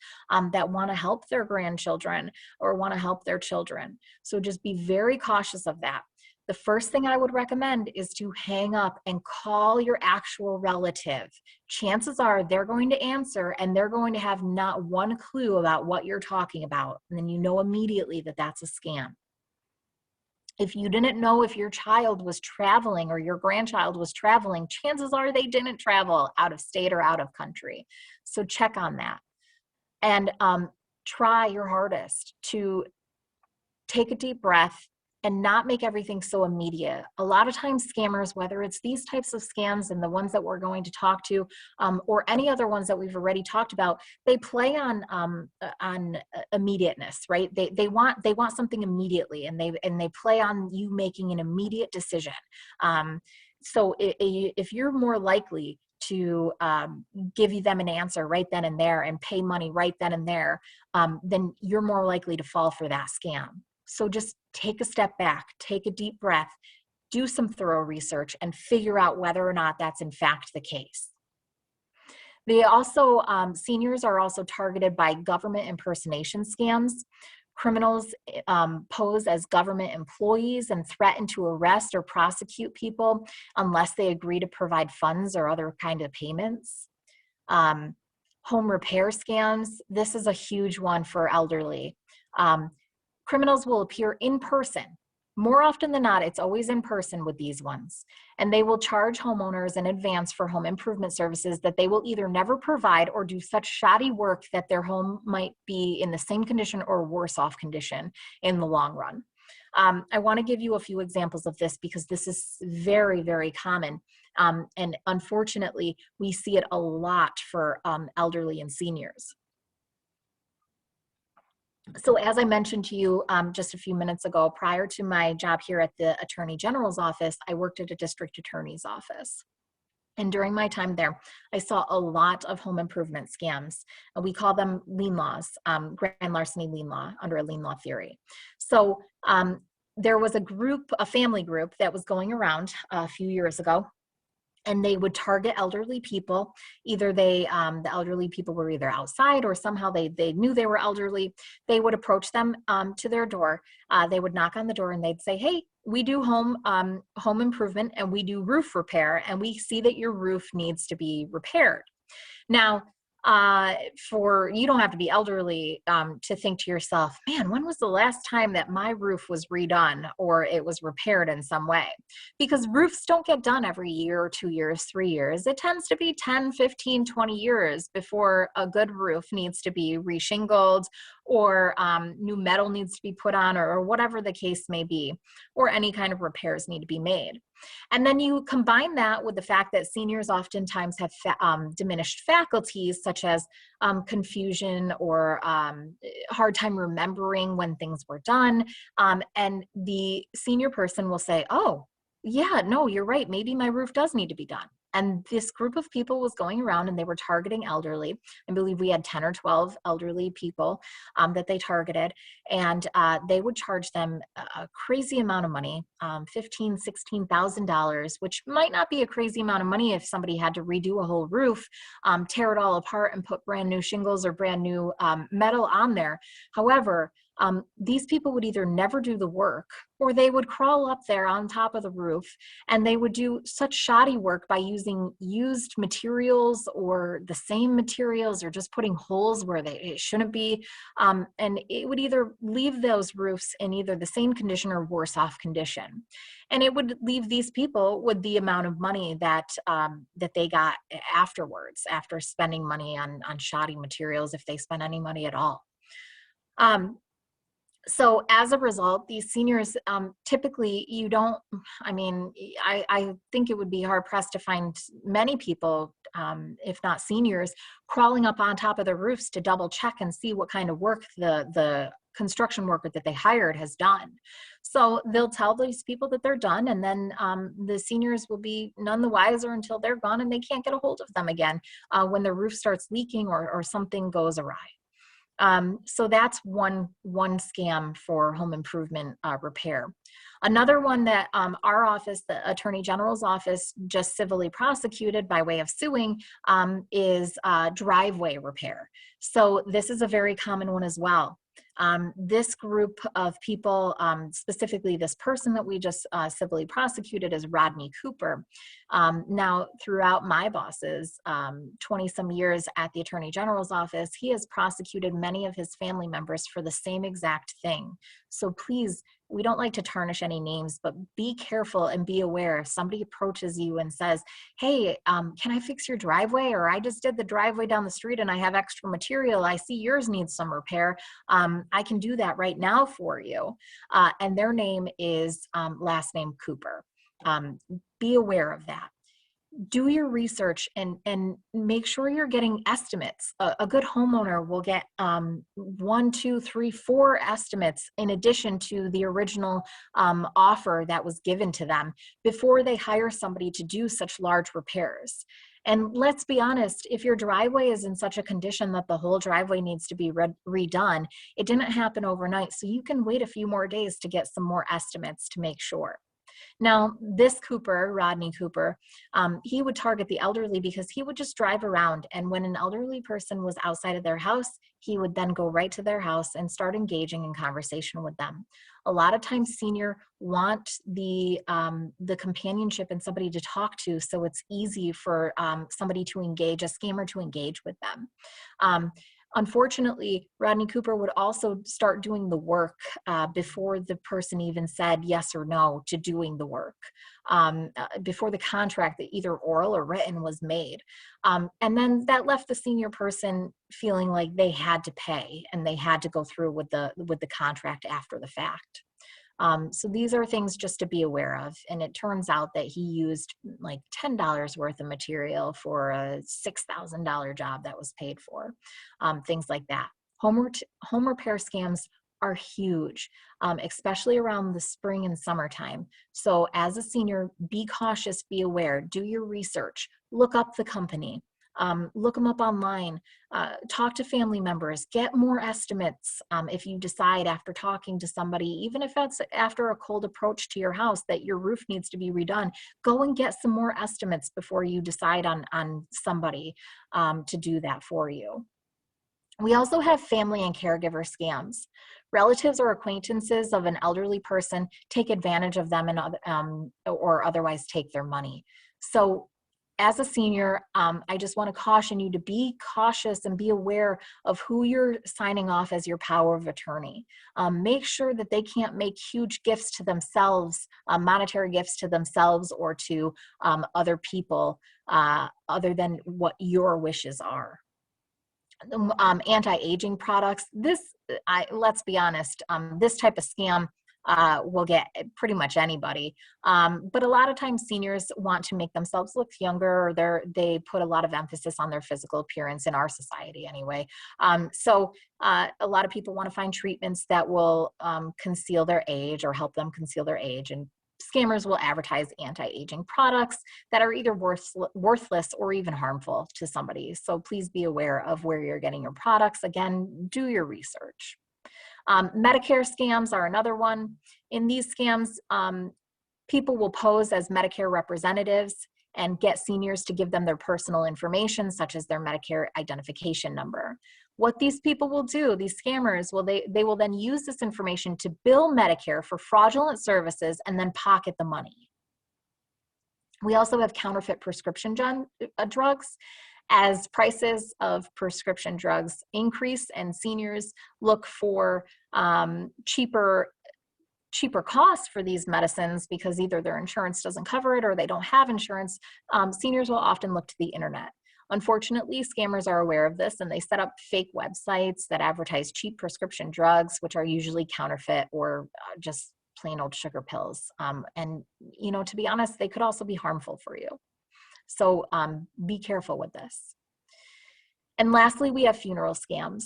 that want to help their grandchildren or want to help their children. So just be very cautious of that. The first thing I would recommend is to hang up and call your actual relative. Chances are they're going to answer and they're going to have not one clue about what you're talking about. And then you know immediately that that's a scam. If you didn't know if your child was traveling or your grandchild was traveling, chances are they didn't travel out of state or out of country. So check on that. And try your hardest to take a deep breath and not make everything so immediate. A lot of times scammers, whether it's these types of scams and the ones that we're going to talk to, or any other ones that we've already talked about, they play on immediateness, right? They want something immediately, and they play on you making an immediate decision. So if you're more likely to give them an answer right then and there and pay money right then and there, then you're more likely to fall for that scam. So just take a step back, take a deep breath, do some thorough research, and figure out whether or not that's in fact the case. They also, seniors are also targeted by government impersonation scams. Criminals pose as government employees and threaten to arrest or prosecute people unless they agree to provide funds or other kind of payments. Home repair scams, this is a huge one for elderly. Criminals will appear in person. More often than not, it's always in person with these ones. And they will charge homeowners in advance for home improvement services that they will either never provide or do such shoddy work that their home might be in the same condition or worse off condition in the long run. I want to give you a few examples of this because this is very, very common. And unfortunately, we see it a lot for elderly and seniors. So as I mentioned to you just a few minutes ago, prior to my job here at the Attorney General's office, I worked at a district attorney's office. And during my time there, I saw a lot of home improvement scams. We call them lien laws, grand larceny lien law, under a lien law theory. So there was a family group that was going around a few years ago. and they would target elderly people. Either the elderly people were either outside or somehow they knew they were elderly. They would approach them to their door. They would knock on the door and they'd say, hey, we do home improvement and we do roof repair, and we see that your roof needs to be repaired. Now, you don't have to be elderly to think to yourself, man, when was the last time that my roof was redone or it was repaired in some way? Because roofs don't get done every year or 2 years, 3 years. It tends to be 10, 15, 20 years before a good roof needs to be reshingled, or new metal needs to be put on, or whatever the case may be, or any kind of repairs need to be made. And then you combine that with the fact that seniors oftentimes have diminished faculties, such as confusion or hard time remembering when things were done. And the senior person will say, oh, yeah, no, you're right. Maybe my roof does need to be done. And this group of people was going around and they were targeting elderly. I believe we had 10 or 12 elderly people that they targeted, and they would charge them a crazy amount of money, $15,000, $16,000, which might not be a crazy amount of money if somebody had to redo a whole roof, tear it all apart and put brand new shingles or brand new metal on there. However, these people would either never do the work, or they would crawl up there on top of the roof and they would do such shoddy work by using used materials or the same materials, or just putting holes where it shouldn't be. And it would either leave those roofs in either the same condition or worse off condition. And it would leave these people with the amount of money that they got afterwards, after spending money on shoddy materials, if they spent any money at all. So as a result, these seniors, typically I think it would be hard pressed to find many people, if not seniors, crawling up on top of the roofs to double check and see what kind of work the construction worker that they hired has done. So they'll tell these people that they're done, and then the seniors will be none the wiser until they're gone and they can't get a hold of them again when the roof starts leaking or something goes awry. So that's one scam for home improvement repair. Another one that our office, the Attorney General's office, just civilly prosecuted by way of suing is driveway repair. So this is a very common one as well. This group of people, specifically this person that we just civilly prosecuted, is Rodney Cooper. Now, throughout my boss's 20-some years at the Attorney General's office, he has prosecuted many of his family members for the same exact thing. So please, we don't like to tarnish any names, but be careful and be aware if somebody approaches you and says, hey, can I fix your driveway? Or I just did the driveway down the street and I have extra material. I see yours needs some repair. I can do that right now for you. And their name is last name Cooper. Be aware of that. Do your research and make sure you're getting estimates. A good homeowner will get 1, 2, 3, 4 estimates in addition to the original offer that was given to them before they hire somebody to do such large repairs. And let's be honest, if your driveway is in such a condition that the whole driveway needs to be redone, it didn't happen overnight. So you can wait a few more days to get some more estimates to make sure. Now, this Cooper, Rodney Cooper, he would target the elderly because he would just drive around, and when an elderly person was outside of their house, he would then go right to their house and start engaging in conversation with them. A lot of times senior want the companionship and somebody to talk to, so it's easy for somebody to engage, a scammer to engage with them. Unfortunately, Rodney Cooper would also start doing the work before the person even said yes or no to doing the work, before the contract, that either oral or written, was made. And then that left the senior person feeling like they had to pay and they had to go through with the contract after the fact. So these are things just to be aware of. And it turns out that he used like $10 worth of material for a $6,000 job that was paid for, things like that. Home repair scams are huge, especially around the spring and summertime. So as a senior, be cautious, be aware, do your research, look up the company. Look them up online, talk to family members, get more estimates. If you decide after talking to somebody, even if that's after a cold approach to your house, that your roof needs to be redone, go and get some more estimates before you decide on somebody to do that for you. We also have family and caregiver scams. Relatives or acquaintances of an elderly person take advantage of them and or otherwise take their money. So as a senior, I just want to caution you to be cautious and be aware of who you're signing off as your power of attorney. Make sure that they can't make huge gifts to themselves, monetary gifts to themselves or to other people other than what your wishes are. Anti-aging products. Let's be honest, this type of scam will get pretty much anybody. But a lot of times seniors want to make themselves look younger, or they put a lot of emphasis on their physical appearance in our society anyway. So a lot of people want to find treatments that will conceal their age or help them conceal their age. And scammers will advertise anti-aging products that are either worthless or even harmful to somebody. So please be aware of where you're getting your products. Again, do your research. Medicare scams are another one. In these scams, people will pose as Medicare representatives and get seniors to give them their personal information, such as their Medicare identification number. What these people will do, these scammers, they will then use this information to bill Medicare for fraudulent services and then pocket the money. We also have counterfeit prescription drugs. As prices of prescription drugs increase and seniors look for cheaper costs for these medicines because either their insurance doesn't cover it or they don't have insurance, seniors will often look to the internet. Unfortunately, scammers are aware of this and they set up fake websites that advertise cheap prescription drugs, which are usually counterfeit or just plain old sugar pills. And, you know, to be honest, they could also be harmful for you. So be careful with this. And lastly, we have funeral scams.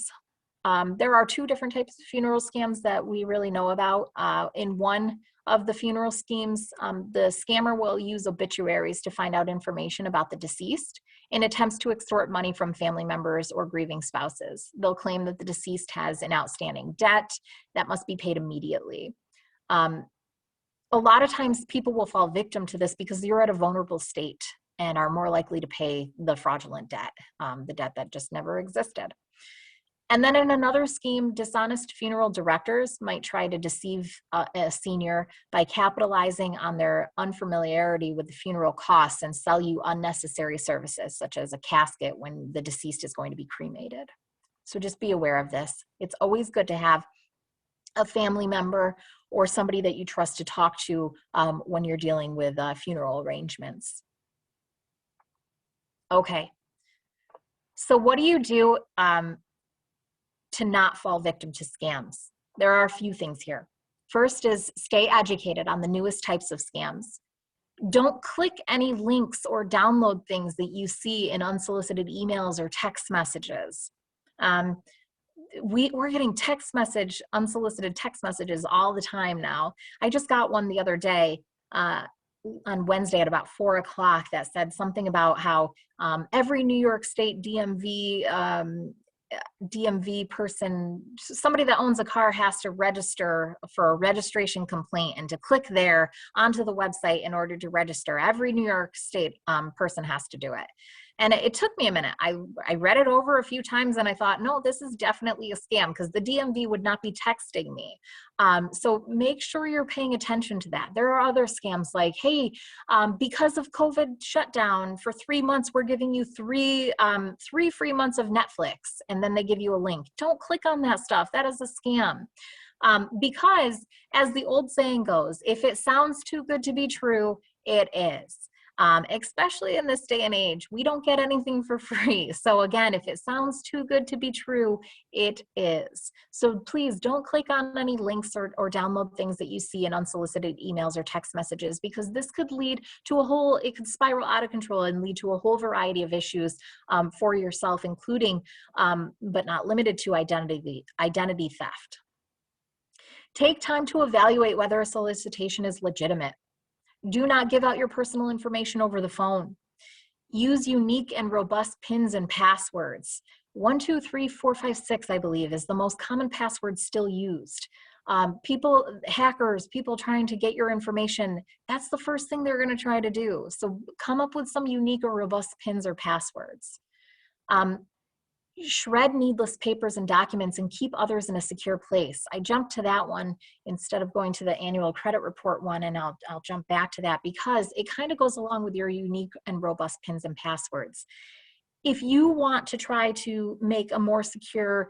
There are two different types of funeral scams that we really know about. In one of the funeral schemes, the scammer will use obituaries to find out information about the deceased in attempts to extort money from family members or grieving spouses. They'll claim that the deceased has an outstanding debt that must be paid immediately. A lot of times people will fall victim to this because you're at a vulnerable state and are more likely to pay the fraudulent debt, the debt that just never existed. And then in another scheme, dishonest funeral directors might try to deceive a senior by capitalizing on their unfamiliarity with the funeral costs and sell you unnecessary services, such as a casket when the deceased is going to be cremated. So just be aware of this. It's always good to have a family member or somebody that you trust to talk to when you're dealing with funeral arrangements. Okay, so what do you do to not fall victim to scams? There are a few things here. First is stay educated on the newest types of scams. Don't click any links or download things that you see in unsolicited emails or text messages. We're getting unsolicited text messages all the time now. I just got one the other day on Wednesday at about 4 o'clock that said something about how every New York State DMV person, somebody that owns a car has to register for a registration complaint and to click there onto the website in order to register. Every New York State person has to do it. And it took me a minute. I read it over a few times and I thought, no, this is definitely a scam because the DMV would not be texting me. So make sure you're paying attention to that. There are other scams like, hey, because of COVID shutdown for 3 months, we're giving you three free months of Netflix. And then they give you a link. Don't click on that stuff. That is a scam. Because as the old saying goes, if it sounds too good to be true, it is. Especially in this day and age, we don't get anything for free. So again, if it sounds too good to be true, it is. So please don't click on any links or download things that you see in unsolicited emails or text messages, because this could lead to it could spiral out of control and lead to a whole variety of issues for yourself, including, but not limited to, identity theft. Take time to evaluate whether a solicitation is legitimate. Do not give out your personal information over the phone. Use unique and robust PINs and passwords. 1, 2, 3, 4, 5, 6, I believe, is the most common password still used. Hackers, people trying to get your information, that's the first thing they're going to try to do. So come up with some unique or robust PINs or passwords. Shred needless papers and documents and keep others in a secure place. I jumped to that one instead of going to the annual credit report one, and I'll jump back to that because it kind of goes along with your unique and robust PINs and passwords. If you want to try to make a more secure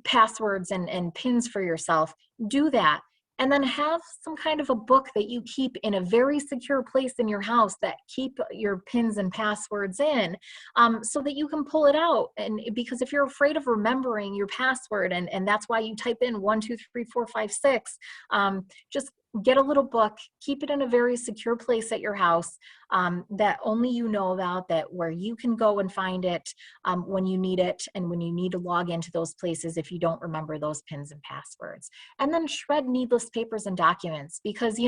passwords and PINs for yourself, do that. And then have some kind of a book that you keep in a very secure place in your house that keep your PINs and passwords in, so that you can pull it out. And because if you're afraid of remembering your password, and that's why you type in 1, 2, 3, 4, 5, 6, just get a little book, keep it in a very secure place at your house, that only you know about, that where you can go and find it when you need it and when you need to log into those places if you don't remember those PINs and passwords. And then shred needless papers and documents, because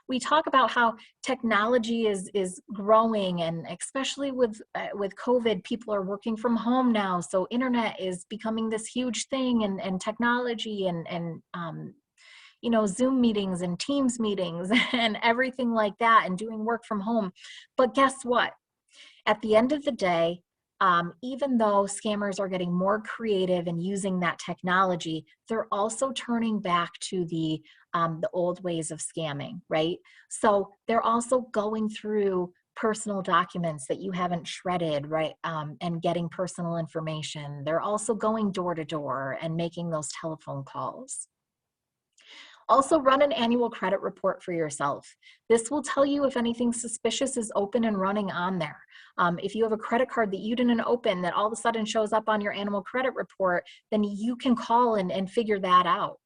we talk about how technology is growing, and especially with COVID, people are working from home now, so internet is becoming this huge thing, and technology and Zoom meetings and Teams meetings and everything like that, and doing work from home. But guess what? At the end of the day, even though scammers are getting more creative and using that technology, they're also turning back to the old ways of scamming, right? So they're also going through personal documents that you haven't shredded, right? And getting personal information. They're also going door to door and making those telephone calls. Also, run an annual credit report for yourself. This will tell you if anything suspicious is open and running on there. If you have a credit card that you didn't open that all of a sudden shows up on your annual credit report, then you can call and figure that out.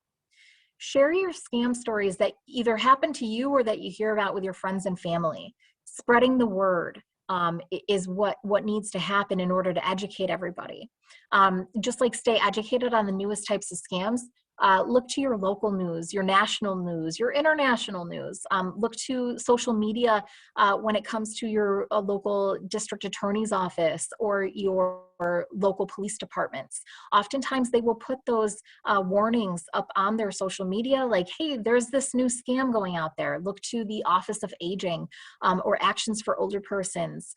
Share your scam stories that either happen to you or that you hear about with your friends and family. Spreading the word is what needs to happen in order to educate everybody. Just like stay educated on the newest types of scams, look to your local news, your national news, your international news. Look to social media when it comes to your local district attorney's office or your local police departments. Oftentimes they will put those warnings up on their social media, like, hey, there's this new scam going out there. Look to the Office of Aging or Actions for Older Persons.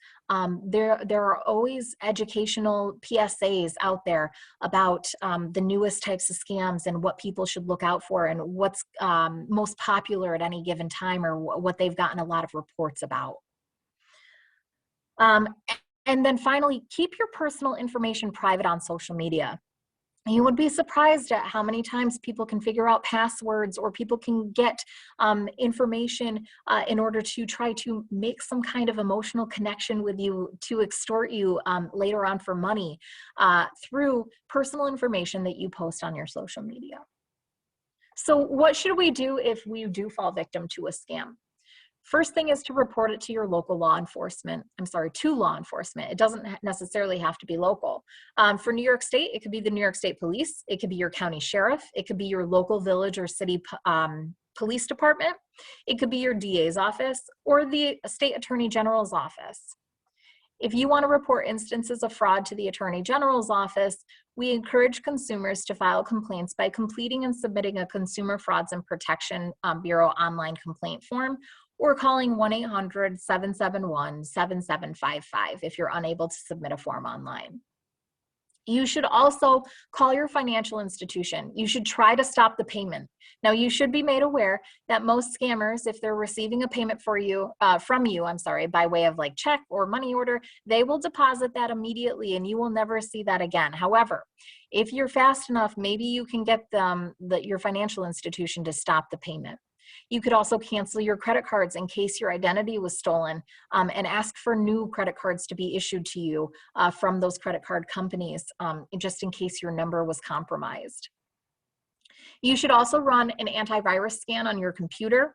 There are always educational PSAs out there about the newest types of scams and what people should look out for and what's most popular at any given time, or what they've gotten a lot of reports about. And then finally, keep your personal information private on social media. You would be surprised at how many times people can figure out passwords, or people can get information in order to try to make some kind of emotional connection with you to extort you later on for money through personal information that you post on your social media. So what should we do if we do fall victim to a scam? First thing is to report it to your local law enforcement. To law enforcement. It doesn't necessarily have to be local. For New York State, it could be the New York State Police. It could be your county sheriff. It could be your local village or city police department. It could be your DA's office or the state attorney general's office. If you want to report instances of fraud to the Attorney General's office, we encourage consumers to file complaints by completing and submitting a Consumer Frauds and Protection Bureau online complaint form, or calling 1-800-771-7755 if you're unable to submit a form online. You should also call your financial institution. You should try to stop the payment. Now, you should be made aware that most scammers, if they're receiving a payment from you, by way of like check or money order, they will deposit that immediately and you will never see that again. However, if you're fast enough, maybe you can get your financial institution to stop the payment. You could also cancel your credit cards in case your identity was stolen, and ask for new credit cards to be issued to you from those credit card companies, just in case your number was compromised. You should also run an antivirus scan on your computer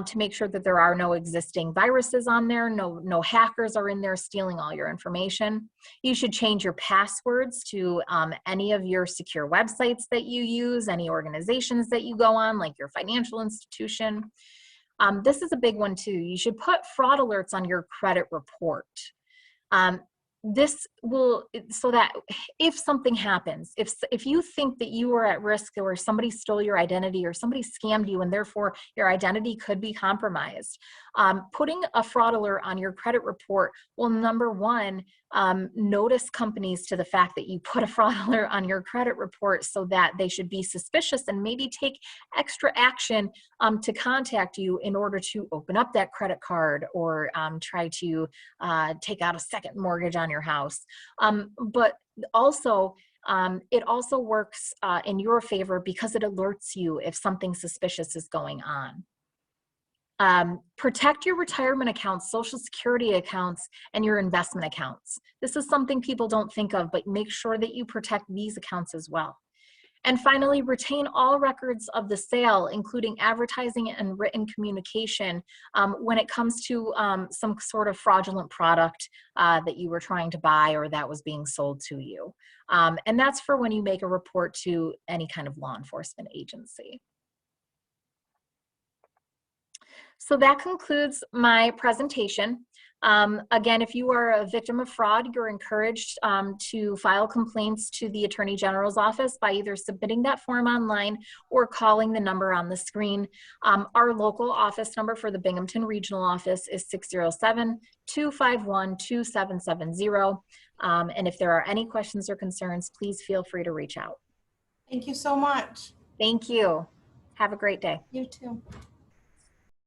to make sure that there are no existing viruses on there, no hackers are in there stealing all your information. You should change your passwords to any of your secure websites that you use, any organizations that you go on, like your financial institution. This is a big one too. You should put fraud alerts on your credit report. This will, so that if something happens, if you think that you are at risk or somebody stole your identity or somebody scammed you and therefore your identity could be compromised, putting a fraud alert on your credit report will, number one, notice companies to the fact that you put a fraud alert on your credit report so that they should be suspicious and maybe take extra action to contact you in order to open up that credit card or try to take out a second mortgage on your house. But also, it also works in your favor because it alerts you if something suspicious is going on. Protect your retirement accounts, Social Security accounts, and your investment accounts. This is something people don't think of, but make sure that you protect these accounts as well. And finally, retain all records of the sale, including advertising and written communication when it comes to some sort of fraudulent product that you were trying to buy or that was being sold to you. And that's for when you make a report to any kind of law enforcement agency. So that concludes my presentation. Again, if you are a victim of fraud, you're encouraged to file complaints to the Attorney General's office by either submitting that form online or calling the number on the screen. Our local office number for the Binghamton Regional Office is 607-251-2770. And if there are any questions or concerns, please feel free to reach out. Thank you so much. Thank you. Have a great day. You too.